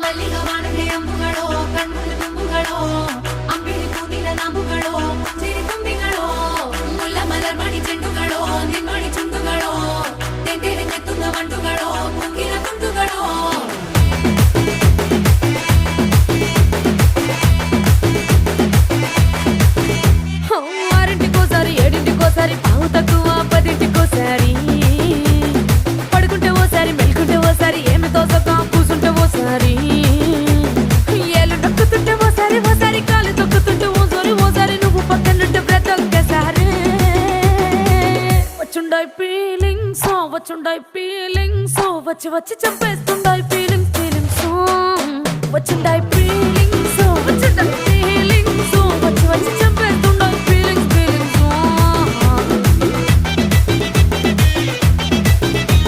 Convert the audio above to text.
ಮಲ್ಲಿಗ ವಾಣಗೆ ಅಂಬುಗಳೋ ಕಣ್ಣುಗಳ ತುಂಬುಗಳೋ ಅಂಬಿಳಿ ಕೂದಿನ ನಂಬುಗಳೋ ಮುಂಚಿರಿ ತುಂಬಿಗಳೋ ಮುಲ್ಲ ಮಲರ್ಮಣಿ ಚೆಂಡುಗಳೋ ನಿನ್ಮಣಿ ಚುಂಡುಗಳೋ ತೆಂಡೆರೆ ಕೆತ್ತುന്ന వంಟುಗಳೋ ಮುಂಗಿನ ತುಂಡುಗಳೋ ఆరింటికోసారి ఏడింటికోసారి పావు తక్కువ పదింటికోసారి పడుకుంటే ఓసారి మెలుకుంటే ఓసారి ఏమి తోసక కూసుంటే ఓసారి ఏలు నొక్కుతుంటే ఓసారి ఓసారి కాలు తొక్కుతుంటే ఓసారి నువ్వు పక్కనుంటే బ్రతొక్కసారి వచ్చుండాయి ఫీలింగ్స్ వచ్చి వచ్చి చంపేస్తుండాయి ఫీలింగ్స్ వచ్చిండాయి ఫీలింగ్స్